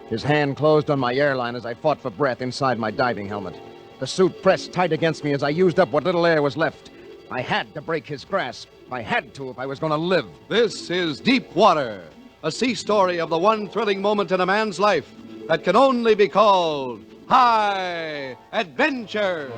His hand closed on my airline as I fought for breath inside my diving helmet. The suit pressed tight against me as I used up what little air was left. I had to break his grasp. I had to if I was going to live. This is Deep Water, a sea story of the one thrilling moment in a man's life that can only be called high adventure.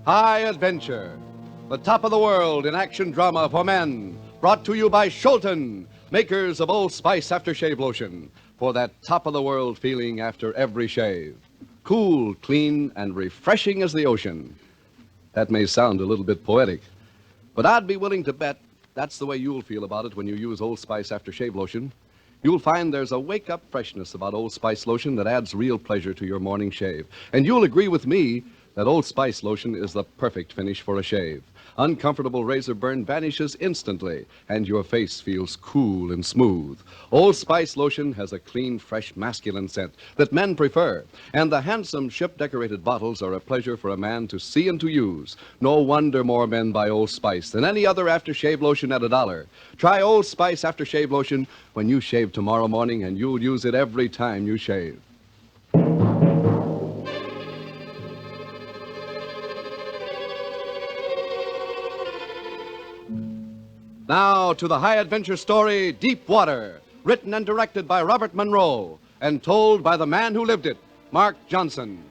High Adventure, the top of the world in action drama for men, brought to you by Scholten, makers of Old Spice aftershave lotion, for that top of the world feeling after every shave. Cool, clean, and refreshing as the ocean. That may sound a little bit poetic, but I'd be willing to bet that's the way you'll feel about it when you use Old Spice aftershave lotion. You'll find there's a wake-up freshness about Old Spice lotion that adds real pleasure to your morning shave. And you'll agree with me that Old Spice lotion is the perfect finish for a shave. Uncomfortable razor burn vanishes instantly, and your face feels cool and smooth. Old Spice lotion has a clean, fresh, masculine scent that men prefer, and the handsome ship-decorated bottles are a pleasure for a man to see and to use. No wonder more men buy Old Spice than any other aftershave lotion at $1. Try Old Spice aftershave lotion when you shave tomorrow morning, and you'll use it every time you shave. Now to the high adventure story, Deep Water, written and directed by Robert Monroe, and told by the man who lived it, Mark Johnson.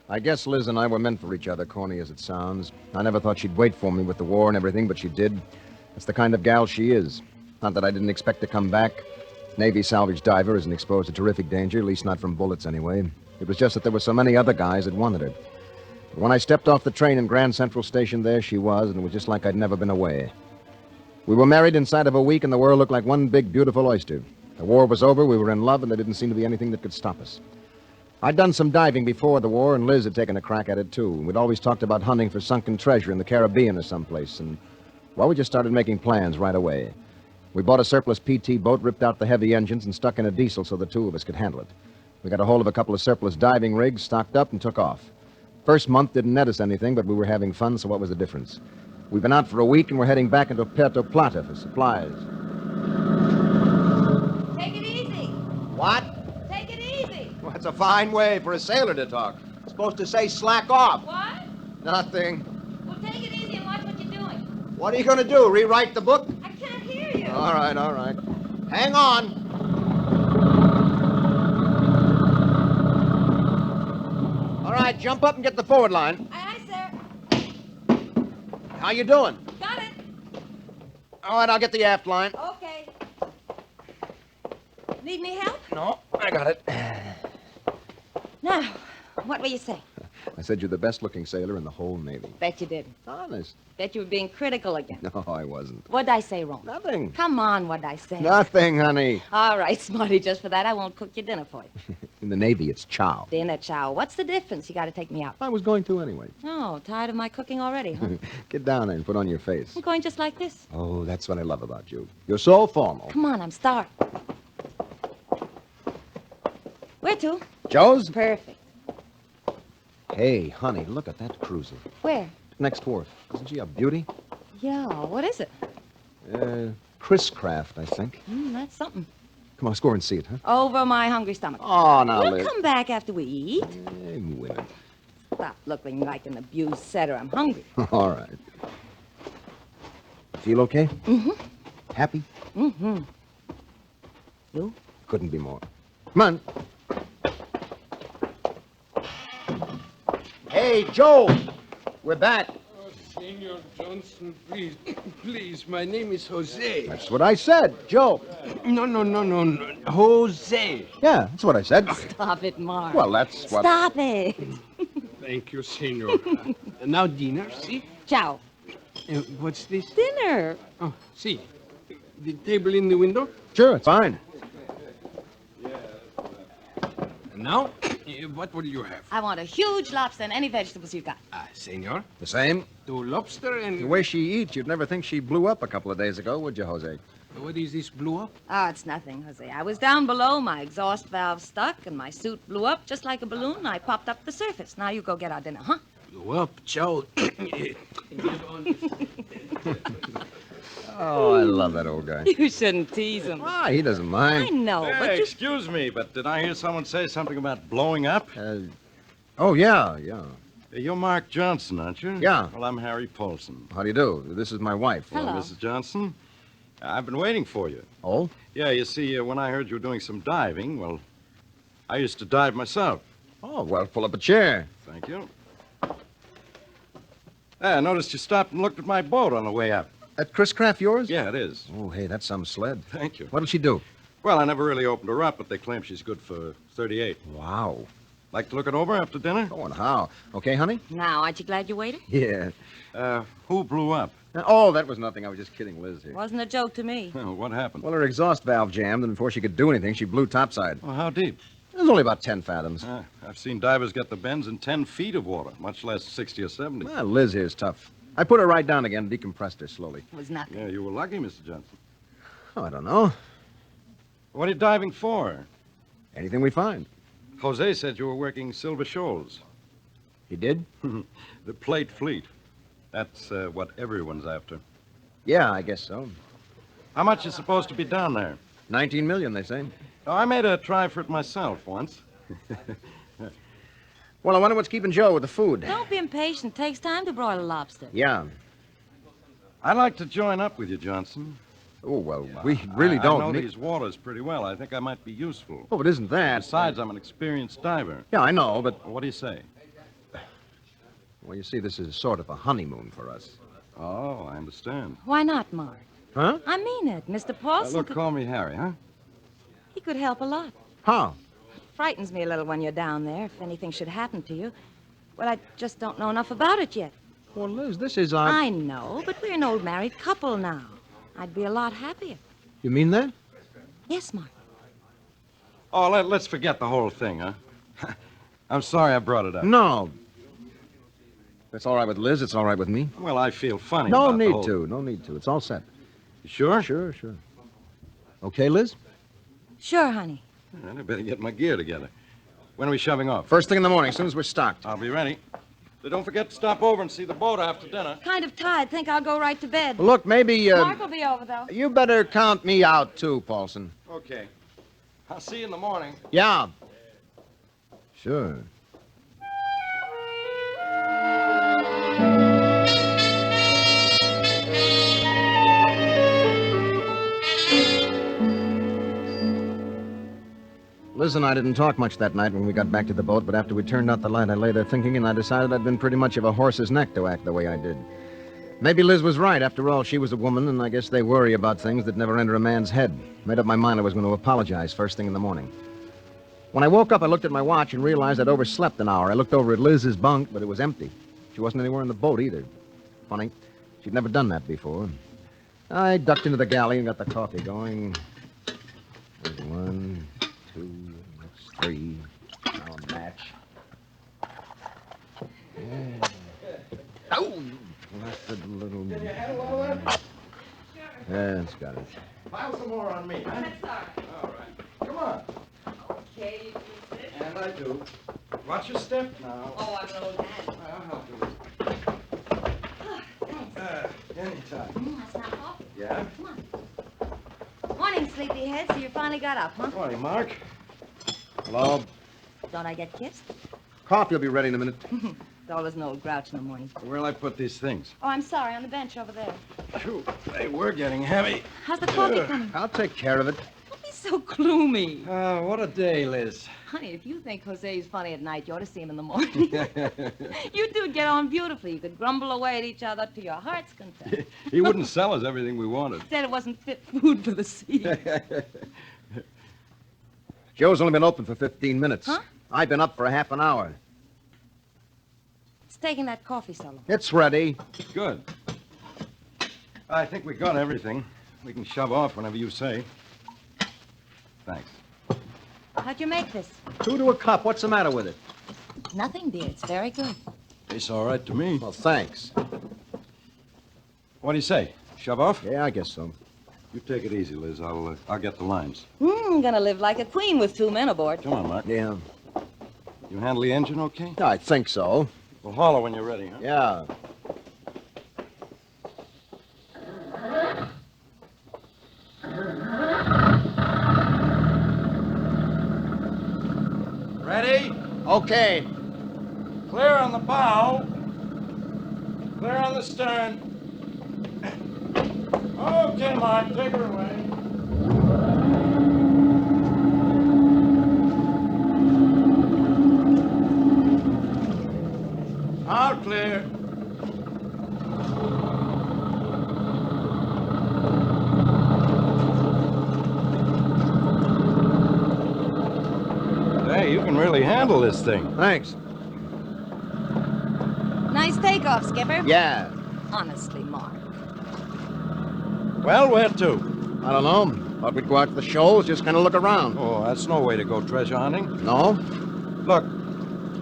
I guess Liz and I were meant for each other, corny as it sounds. I never thought she'd wait for me with the war and everything, but she did. That's the kind of gal she is. Not that I didn't expect to come back. Navy salvage diver isn't exposed to terrific danger, at least not from bullets anyway. It was just that there were so many other guys that wanted her. But when I stepped off the train in Grand Central Station, there she was, and it was just like I'd never been away. We were married inside of a week, and the world looked like one big, beautiful oyster. The war was over, we were in love, and there didn't seem to be anything that could stop us. I'd done some diving before the war, and Liz had taken a crack at it, too. We'd always talked about hunting for sunken treasure in the Caribbean or someplace, and, well, we just started making plans right away. We bought a surplus PT boat, ripped out the heavy engines, and stuck in a diesel so the two of us could handle it. We got a hold of a couple of surplus diving rigs, stocked up, and took off. First month didn't net us anything, but we were having fun, so what was the difference? We've been out for a week, and we're heading back into Puerto Plata for supplies. Take it easy. What? Take it easy. Well, that's a fine way for a sailor to talk. It's supposed to say slack off. What? Nothing. Well, take it easy and watch what you're doing. What are you going to do, rewrite the book? I can't hear you. All right. Hang on. All right, jump up and get the forward line. Aye, sir. How you doing? Got it. All right, I'll get the aft line. Okay. Need any help? No, I got it. Now, what will you say? I said you're the best-looking sailor in the whole Navy. Bet you didn't. Honest. Bet you were being critical again. No, I wasn't. What'd I say wrong? Nothing. Come on, what'd I say? Nothing, honey. All right, Smarty, just for that, I won't cook your dinner for you. In the Navy, it's chow. Dinner, chow. What's the difference? You got to take me out. I was going to anyway. Oh, tired of my cooking already, huh? Get down there and put on your face. I'm going just like this. Oh, that's what I love about you. You're so formal. Come on, I'm starved. Where to? Joe's? Perfect. Hey, honey, look at that cruiser. Where? Next wharf. Isn't she a beauty? Yeah, what is it? Chris Craft, I think. That's something. Come on, let's go over and see it, huh? Over my hungry stomach. Oh, now, We'll Liz. come back after we eat. Hey, women. Stop looking like an abused setter. I'm hungry. All right. Feel okay? Mm-hmm. Happy? Mm-hmm. You? Couldn't be more. Come on. Hey, Joe! We're back. Oh, Senor Johnson, please, my name is Jose. That's what I said, Joe. No, Jose. Yeah, that's what I said. Stop it, Mark. Well, that's what... Stop it. Thank you, Senor. Now dinner, see? Ciao. What's this? Dinner. Oh, see. The table in the window? Sure, it's fine. And now, What will you have? I want a huge lobster and any vegetables you've got. Senor? The same? 2 lobster The and... way she eats, you'd never think she blew up a couple of days ago, would you, Jose? What is this blew up? Oh, it's nothing, Jose. I was down below, my exhaust valve stuck, and my suit blew up just like a balloon, and I popped up the surface. Now you go get our dinner, huh? Blew up, Joe. Oh, I love that old guy. You shouldn't tease him. Ah, he doesn't I mind. know, Hey, but you... excuse me, but did I hear someone say something about blowing up? Oh, yeah. You're Mark Johnson, aren't you? Yeah. Well, I'm Harry Paulson. How do you do? This is my wife. Hello. Mrs. Johnson. I've been waiting for you. Oh? Yeah, you see, when I heard you were doing some diving, well, I used to dive myself. Oh, well, pull up a chair. Thank you. I noticed you stopped and looked at my boat on the way up. That Chris Craft yours? Yeah, it is. Oh, hey, that's some sled. Thank you. What'll she do? Well, I never really opened her up, but they claim she's good for 38. Wow. Like to look it over after dinner? Oh, and how? Okay, honey? Now, aren't you glad you waited? Yeah. Who blew up? Oh, that was nothing. I was just kidding Liz here. Wasn't a joke to me. Well, what happened? Well, her exhaust valve jammed, and before she could do anything, she blew topside. Well, how deep? It was only about 10 fathoms. I've seen divers get the bends in 10 feet of water, much less 60 or 70. Well, Liz here's tough. I put her right down again, decompressed her slowly. It was nothing. Yeah, you were lucky, Mr. Johnson. Oh, I don't know. What are you diving for? Anything we find. Jose said you were working Silver Shoals. He did? The Plate Fleet. That's what everyone's after. Yeah, I guess so. How much is supposed to be down there? 19 million, they say. Oh, I made a try for it myself once. Well, I wonder what's keeping Joe with the food. Don't be impatient. It takes time to broil a lobster. Yeah. I'd like to join up with you, Johnson. Oh, well, we really I don't know need... these waters pretty well. I think I might be useful. Oh, it isn't that. Besides, I'm an experienced diver. Yeah, I know, but... What do you say? Well, you see, this is sort of a honeymoon for us. Oh, I understand. Why not, Mark? Huh? I mean it. Mr. Paulson Look, could... call me Harry, huh? He could help a lot. How? Frightens me a little when you're down there, if anything should happen to you. Well, I just don't know enough about it yet. Well, Liz, this is... I know, but we're an old married couple now. I'd be a lot happier. You mean that? Yes, Mark. Oh, let's forget the whole thing, huh? I'm sorry I brought it up. No. If it's all right with Liz, it's all right with me. Well, I feel funny No about the need whole... to. No need to. It's all set. You sure? Sure. Okay, Liz? Sure, honey. I better get my gear together. When are we shoving off? First thing in the morning, as soon as we're stocked. I'll be ready. So don't forget to stop over and see the boat after dinner. Kind of tired. Think I'll go right to bed. Well, look, maybe... Mark will be over, though. You better count me out, too, Paulson. Okay. I'll see you in the morning. Yeah. Sure. Liz and I didn't talk much that night when we got back to the boat, but after we turned out the light, I lay there thinking, and I decided I'd been pretty much of a horse's neck to act the way I did. Maybe Liz was right. After all, she was a woman, and I guess they worry about things that never enter a man's head. Made up my mind I was going to apologize first thing in the morning. When I woke up, I looked at my watch and realized I'd overslept an hour. I looked over at Liz's bunk, but it was empty. She wasn't anywhere in the boat either. Funny. She'd never done that before. I ducked into the galley and got the coffee going. There's 1, 2, that's 3. Now a match. Yeah. Oh! Blasted little... Yeah, it's got it. Pile some more on me, huh? All right. Come on. Okay, you can sit. And I do. Watch your step now. Oh, I'm an old man. I'll help you. Anytime. That's not coffee. Yeah? Come on. Morning, sleepyhead. So you finally got up, huh? Morning, Mark. Hello? Don't I get kissed? Coffee will be ready in a minute. It's always an old grouch in the morning. Where'll I put these things? Oh, I'm sorry. On the bench over there. Phew, they were getting heavy. How's the coffee coming? I'll take care of it. Don't be so gloomy. What a day, Liz. Honey, if you think Jose's funny at night, you ought to see him in the morning. You two get on beautifully. You could grumble away at each other to your heart's content. He wouldn't sell us everything we wanted. Said it wasn't fit food for the sea. Joe's only been open for 15 minutes. Huh? I've been up for a half an hour. It's taking that coffee so long. It's ready. Good. I think we got everything. We can shove off whenever you say. Thanks. How'd you make this? 2 to a cup. What's the matter with it? Nothing, dear. It's very good. Tastes all right to me. Well, thanks. What do you say? Shove off? Yeah, I guess so. You take it easy, Liz. I'll get the lines. Gonna live like a queen with 2 men aboard. Come on, Mark. Yeah. You handle the engine okay? I think so. We'll holler when you're ready, huh? Yeah. Ready? Okay. Clear on the bow. Clear on the stern. Okay, Mark, take her away. All clear. Hey, you can really handle this thing. Thanks. Nice takeoff, Skipper. Yeah. Honestly, Mark. Well, where to? I don't know. Thought we'd go out to the shows, just kind of look around. Oh, that's no way to go treasure hunting. No? Look,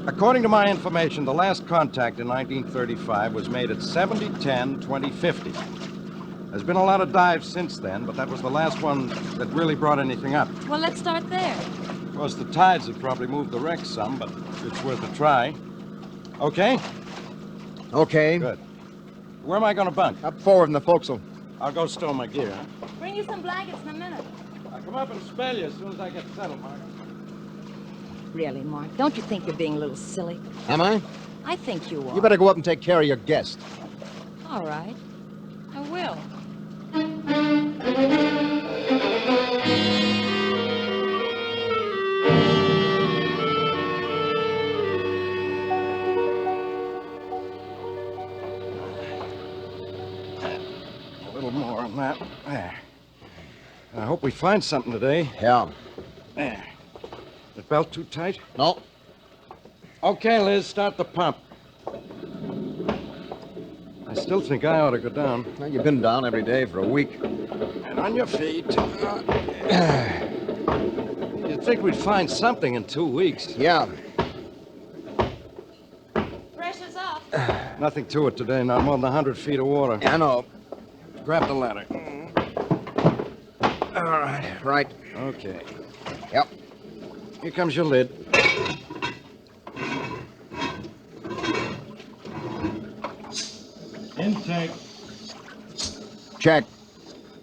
according to my information, the last contact in 1935 was made at 70-10-2050. There's been a lot of dives since then, but that was the last one that really brought anything up. Well, let's start there. Of course, the tides have probably moved the wreck some, but it's worth a try. Okay? Okay. Good. Where am I going to bunk? Up forward in the forecastle. I'll go stow my gear, huh? Bring you some blankets in a minute. I'll come up and spell you as soon as I get settled, Mark. Really, Mark, don't you think you're being a little silly? Am I? I think you are. You better go up and take care of your guest. All right. I will. A little more on that. There. I hope we find something today. Yeah. There. The belt too tight? No. Okay, Liz, start the pump. I still think I ought to go down. Well, you've been down every day for a week. And on your feet. You'd think we'd find something in 2 weeks. Yeah. Pressure's off. Nothing to it today, not more than 100 feet of water. I know. Grab the ladder. All right. Right. Okay. Yep. Here comes your lid. Intake. Check.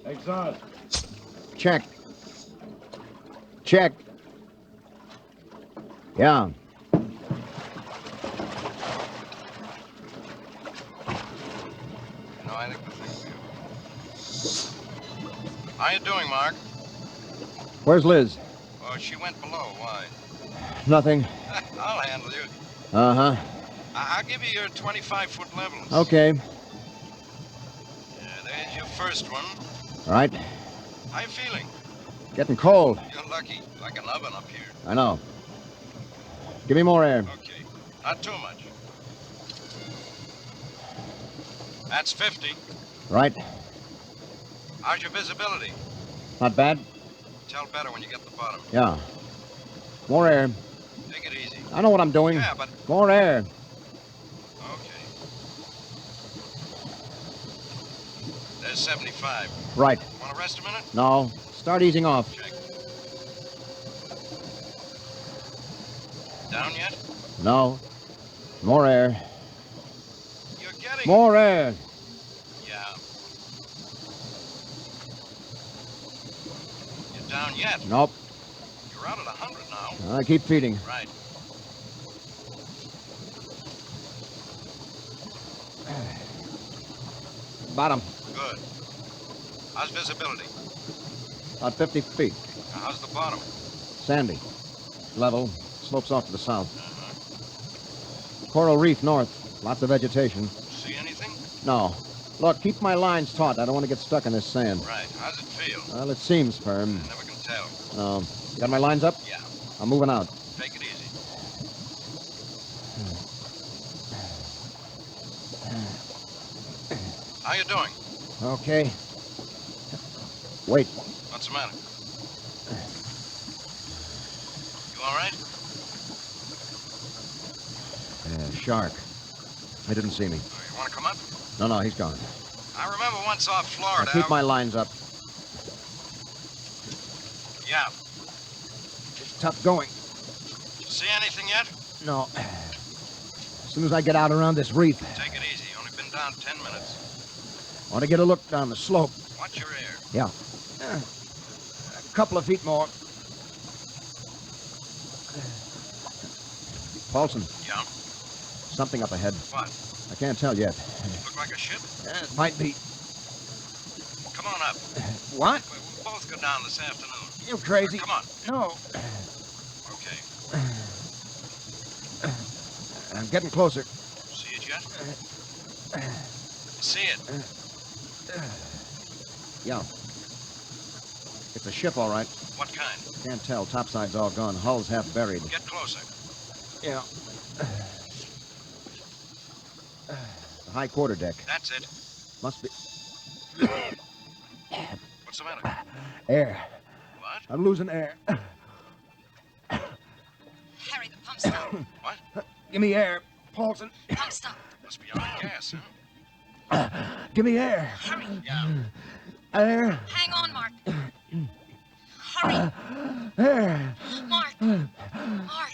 Exhaust. Check. Check. Yeah. No, I think How you doing, Mark? Where's Liz? Oh, she went below. Why? Nothing. I'll handle you. Uh-huh. I'll give you your 25-foot levels. Okay. There's your first one. All right. How you feeling? Getting cold. You're lucky. Like an oven up here. I know. Give me more air. Okay. Not too much. That's 50. Right. How's your visibility? Not bad. Tell better when you get to the bottom. Yeah. More air. Take it easy. I know what I'm doing. Yeah, but... More air. Okay. There's 75. Right. Want to rest a minute? No. Start easing off. Check. Down yet? No. More air. You're getting... More air. Yeah. You're down yet? Nope. You're out at 100 now. I keep feeding. Right. Bottom. Good. How's visibility? About 50 feet. Now, how's the bottom? Sandy. Level. Slopes off to the south. Coral reef north. Lots of vegetation. See anything? No. Look, keep my lines taut. I don't want to get stuck in this sand. Right. How's it feel? Well, it seems firm. Never can tell. Got my lines up? Yeah. I'm moving out. Take it easy. How you doing? Okay. Wait. What's the matter? Shark. He didn't see me. You want to come up? No, he's gone. I remember once off Now Florida. keep my lines up. Yeah. It's tough going. See anything yet? No. As soon as I get out around this reef, Take it easy. Only been down 10 minutes. I want to get a look down the slope. Watch your air. Yeah. A couple of feet more. Paulson, Yeah? something up ahead. What? I can't tell yet. Look like a ship? It might be. Come on up. What? We'll both go down this afternoon. You crazy? Come on. No. Okay. I'm getting closer. See it yet? See it. Yeah. It's a ship, all right. What kind? Can't tell. Topside's all gone. Hull's half buried. Get closer. Yeah. The high quarterdeck. That's it. Must be What's the matter? air. What? I'm losing air. Harry, the pump stopped. What? Give me air, Paulson. Pump stopped. Must be out of gas, huh? Give me air. Hurry. Yeah. Air. Hang on, Mark. Hurry. Air. Mark. Mark.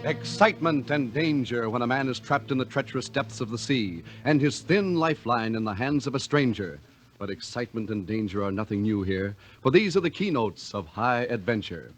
Excitement and danger when a man is trapped in the treacherous depths of the sea and his thin lifeline in the hands of a stranger. But excitement and danger are nothing new here, for these are the keynotes of high adventure.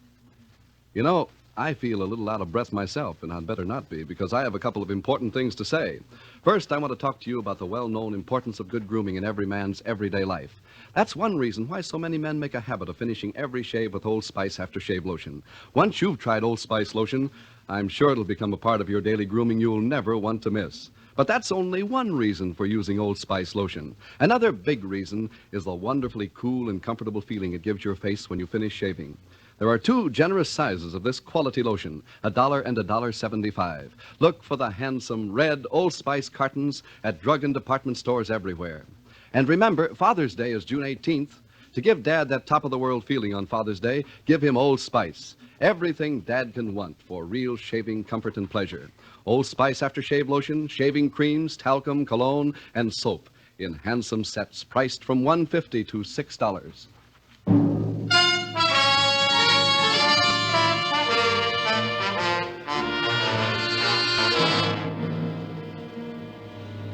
You know, I feel a little out of breath myself, and I'd better not be, because I have a couple of important things to say. First, I want to talk to you about the well-known importance of good grooming in every man's everyday life. That's one reason why so many men make a habit of finishing every shave with Old Spice aftershave lotion. Once you've tried Old Spice lotion, I'm sure it'll become a part of your daily grooming you'll never want to miss. But that's only one reason for using Old Spice lotion. Another big reason is the wonderfully cool and comfortable feeling it gives your face when you finish shaving. There are two generous sizes of this quality lotion, $1 and $1.75. Look for the handsome red Old Spice cartons at drug and department stores everywhere. And remember, Father's Day is June 18th. To give Dad that top-of-the-world feeling on Father's Day, give him Old Spice. Everything Dad can want for real shaving comfort and pleasure. Old Spice aftershave lotion, shaving creams, talcum, cologne, and soap in handsome sets priced from $1.50 to $6.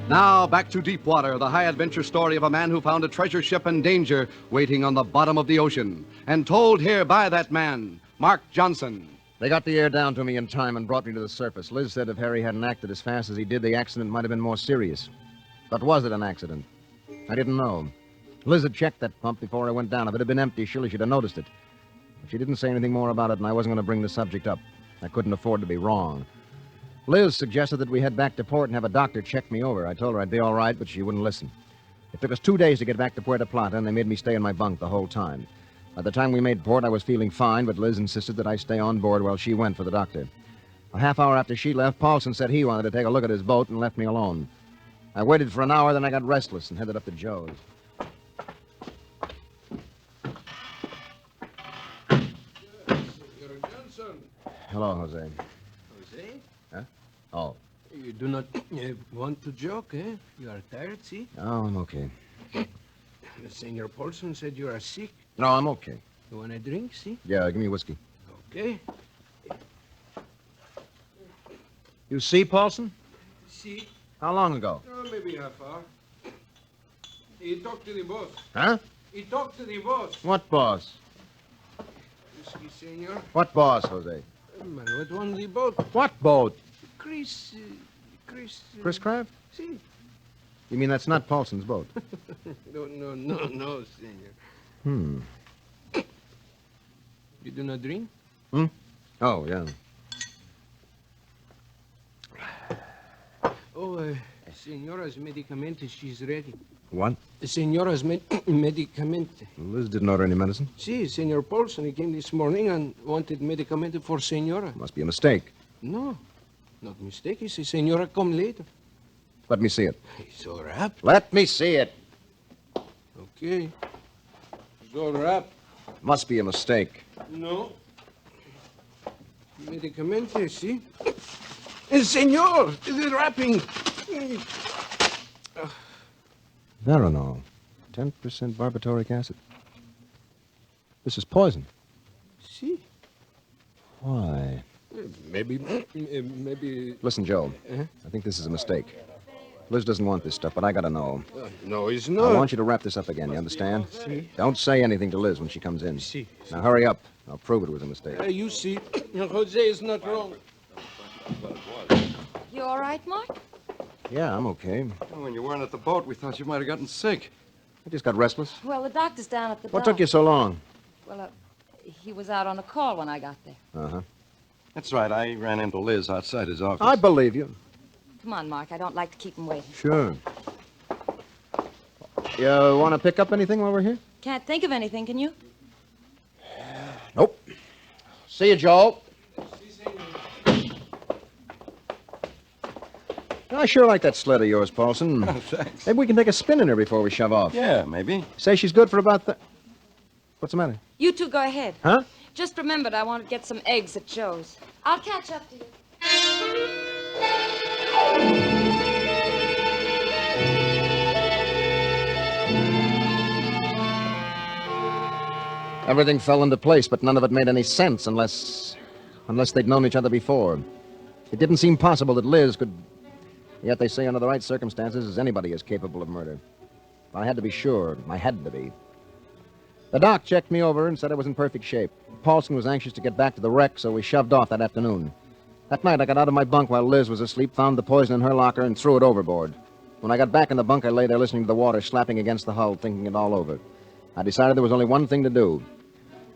Now, back to Deepwater, the high adventure story of a man who found a treasure ship in danger waiting on the bottom of the ocean. And told here by that man, Mark Johnson. They got the air down to me in time and brought me to the surface. Liz said if Harry hadn't acted as fast as he did, the accident might have been more serious. But was it an accident? I didn't know. Liz had checked that pump before I went down. If it had been empty, surely she'd have noticed it. But she didn't say anything more about it, and I wasn't going to bring the subject up. I couldn't afford to be wrong. Liz suggested that we head back to port and have a doctor check me over. I told her I'd be all right, but she wouldn't listen. It took us 2 days to get back to Puerto Plata, and they made me stay in my bunk the whole time. By the time we made port, I was feeling fine, but Liz insisted that I stay on board while she went for the doctor. A half hour after she left, Paulson said he wanted to take a look at his boat and left me alone. I waited for an hour, then I got restless and headed up to Joe's. Senor Johnson. Hello, Jose. Jose? Huh? Oh. You do not want to joke, eh? You are tired, see? Oh, I'm okay. Senor Paulson said you are sick. No, I'm okay. You want a drink, see? Yeah, give me whiskey. Okay. You see Paulson? See? How long ago? Oh, maybe half hour. He talked to the boss. Huh? He talked to the boss. What boss? You see, senor? What boss, Jose? Man, what on the boat? What boat? Chris. Chris Kraft? See? You mean that's not Paulson's boat? No, senor. You do not drink? Oh, yeah. Oh, Senora's medicamente, she's ready. What? Senora's medicamente. Liz didn't order any medicine. See, Senor Paulson, he came this morning and wanted medicamente for Senora. Must be a mistake. No, not mistake. It's Senora come later. Let me see it. It's all wrapped. Let me see it. Okay. It's all wrapped. Must be a mistake. No. Medicamente, see? Senor, the wrapping. Veronal. 10% barbituric acid. This is poison. See? Why? Maybe. Listen, Joe. Uh-huh. I think this is a mistake. Liz doesn't want this stuff, but I gotta know. No, it's I not. want you to wrap this up again, you understand? See? Don't say anything to Liz when she comes in. See. Now hurry up. I'll prove it was a mistake. You see, Jose is not wrong. You all right, Mark? Yeah, I'm okay. Well, when you weren't at the boat, we thought you might have gotten sick. I just got restless. Well, the doctor's down at the What dock. took you so long? Well, he was out on a call when I got there. Uh-huh. That's right. I ran into Liz outside his office. I believe you. Come on, Mark. I don't like to keep him waiting. Sure. You want to pick up anything while we're here? Can't think of anything, can you? Nope. See you, Joel. I sure like that sled of yours, Paulson. Thanks. Maybe we can take a spin in her before we shove off. Yeah, maybe. Say she's good for about What's the matter? You two go ahead. Huh? Just remembered I want to get some eggs at Joe's. I'll catch up to you. Everything fell into place, but none of it made any sense unless they'd known each other before. It didn't seem possible that Liz could... Yet they say under the right circumstances, anybody is capable of murder. I had to be sure. I had to be. The doc checked me over and said I was in perfect shape. Paulson was anxious to get back to the wreck, so we shoved off that afternoon. That night, I got out of my bunk while Liz was asleep, found the poison in her locker, and threw it overboard. When I got back in the bunk, I lay there listening to the water slapping against the hull, thinking it all over. I decided there was only one thing to do.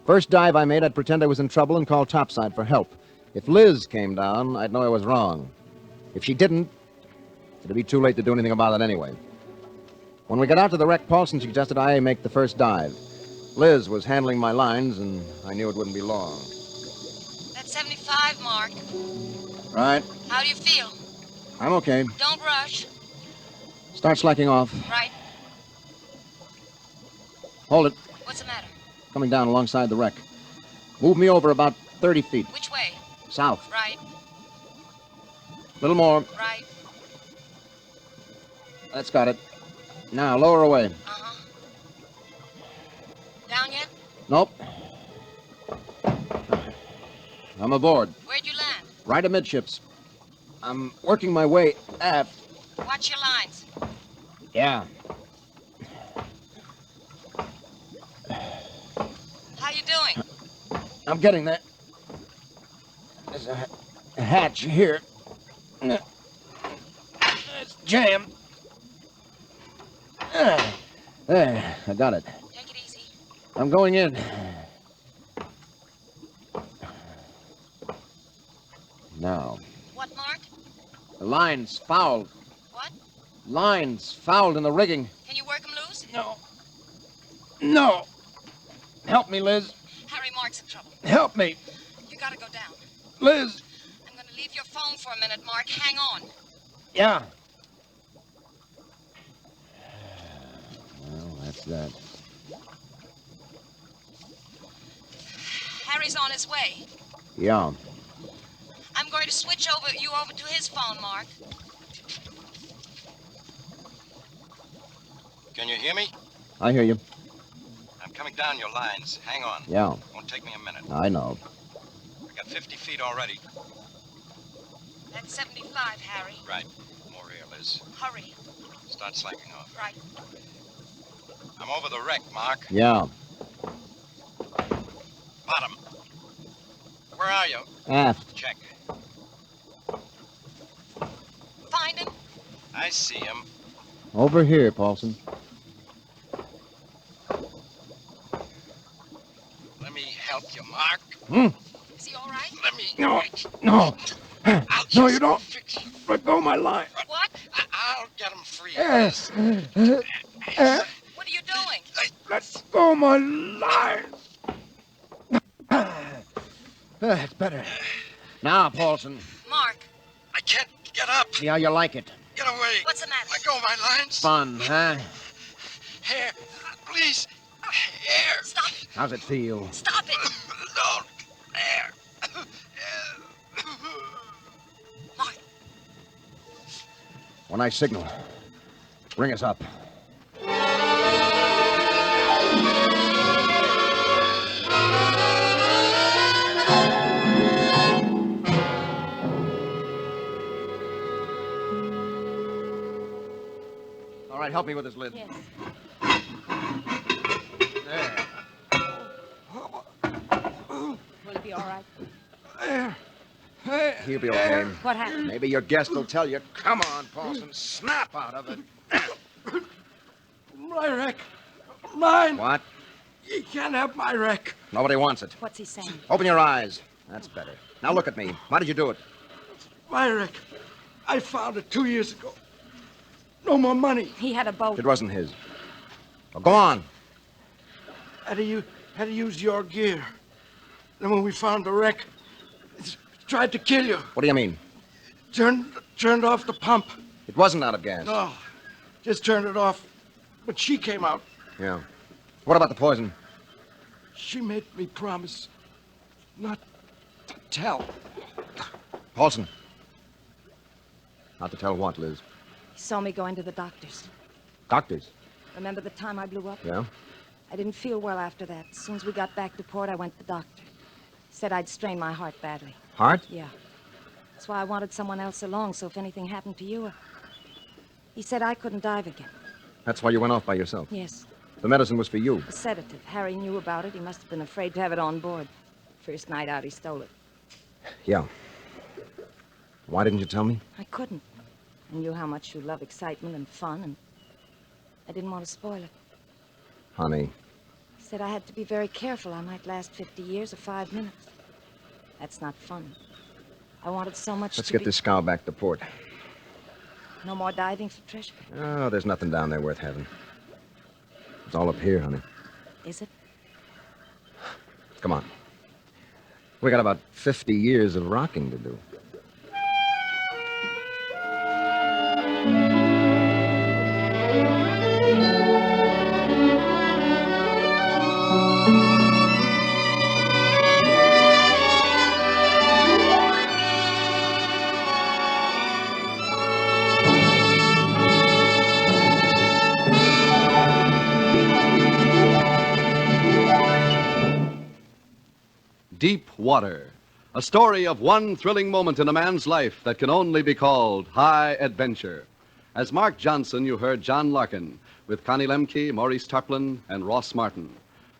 First dive I made, I'd pretend I was in trouble and call topside for help. If Liz came down, I'd know I was wrong. If she didn't, it'd be too late to do anything about it anyway. When we got out to the wreck, Paulson suggested I make the first dive. Liz was handling my lines, and I knew it wouldn't be long. That's 75, Mark. Right? How do you feel? I'm okay. Don't rush. Start slacking off. Right. Hold it. What's the matter? Coming down alongside the wreck. Move me over about 30 feet. Which way? South. Right. A little more. Right. That's got it. Now, lower away. Uh-huh. Down yet? Nope. I'm aboard. Where'd you land? Right amidships. I'm working my way aft. Watch your lines. Yeah. How you doing? I'm getting there. There's a hatch here. It's jammed. There, I got it. Take it easy. I'm going in. Now, What, Mark? the line's fouled. What? Line's fouled in the rigging. Can you work them loose? No. No. Help me, Liz. Harry, Mark's in trouble. Help me. You gotta go down. Liz. I'm gonna leave your phone for a minute, Mark. Hang on. Yeah. Well, that's that. Harry's on his way. Yeah. I'm going to switch you over to his phone, Mark. Can you hear me? I hear you. I'm coming down your lines. Hang on. Yeah, Won't take me a minute. I know. I got 50 feet already. That's 75, Harry. Right. More here, Liz. Hurry. Start slacking off. Right. I'm over the wreck, Mark. Yeah. Bottom. Where are you? Aft. Check. Find him. I see him. Over here, Paulson. Let me help you, Mark. Is he all right? Let me... No. No. I'll No, just you don't. fix you. Let go my line. What? I'll get him free. Yes. What are you doing? Let go my line. That's better. Now, Paulson. Get up. See how you like it. Get away. What's the matter? Let go of my lines. Fun, huh? Here. Please. Here. Stop it. How's it feel? Stop it. Don't. There. Mark, When I signal, bring us up. All right, help me with this lid. yes. There. Will it be all right? He'll be okay. What happened? Maybe your guest will tell you. Come on, Paulson, snap out of it. My wreck. Mine. What? You can't have my wreck. Nobody wants it. What's he saying? Open your eyes. That's better. Now look at me. Why did you do it? My wreck. I found it 2 years ago. No more money. He had a boat. It wasn't his. Well, go on. Had to use your gear. Then when we found the wreck, it tried to kill you. What do you mean? Turned off the pump. It wasn't out of gas. No, just turned it off. But she came out. Yeah. What about the poison? She made me promise not to tell. Paulson. Not to tell what, Liz? He saw me going to the doctor's. Doctors. Remember the time I blew up? Yeah? I didn't feel well after that. As soon as we got back to port, I went to the doctor. Said I'd strained my heart badly. Heart? Yeah. That's why I wanted someone else along, so if anything happened to you... He said I couldn't dive again. That's why you went off by yourself. Yes. The medicine was for you. A sedative. Harry knew about it. He must have been afraid to have it on board. First night out, he stole it. Yeah. Why didn't you tell me? I couldn't. I knew how much you love excitement and fun, and I didn't want to spoil it. Honey. He said I had to be very careful. I might last 50 years or 5 minutes. That's not fun. I wanted so much Let's to get be... this scow back to port. No more diving for treasure. Oh, there's nothing down there worth having. It's all up here, honey. Is it? Come on. We got about 50 years of rocking to do. Deep Water, a story of one thrilling moment in a man's life that can only be called high adventure. As Mark Johnson, you heard John Larkin, with Connie Lemke, Maurice Tarplin, and Ross Martin.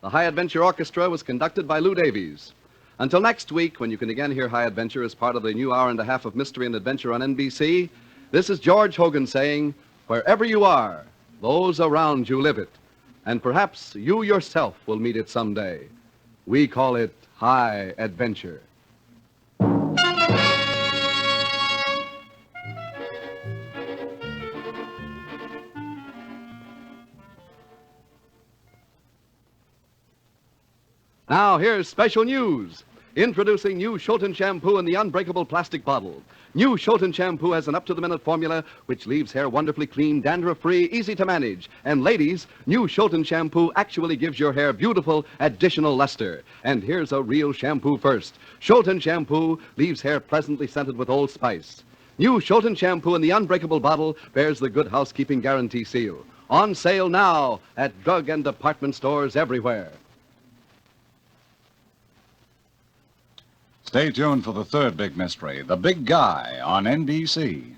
The High Adventure Orchestra was conducted by Lou Davies. Until next week, when you can again hear High Adventure as part of the new hour and a half of mystery and adventure on NBC, this is George Hogan saying, wherever you are, those around you live it, and perhaps you yourself will meet it someday. We call it High Adventure. Now, here's special news. Introducing new Schulten shampoo in the unbreakable plastic bottle. New Schulten shampoo has an up-to-the-minute formula which leaves hair wonderfully clean, dandruff-free, easy to manage. And ladies, new Schulten shampoo actually gives your hair beautiful additional luster. And here's a real shampoo first. Schulten shampoo leaves hair pleasantly scented with Old Spice. New Schulten shampoo in the unbreakable bottle bears the Good Housekeeping Guarantee seal. On sale now at drug and department stores everywhere. Stay tuned for the third big mystery, The Big Guy, on NBC.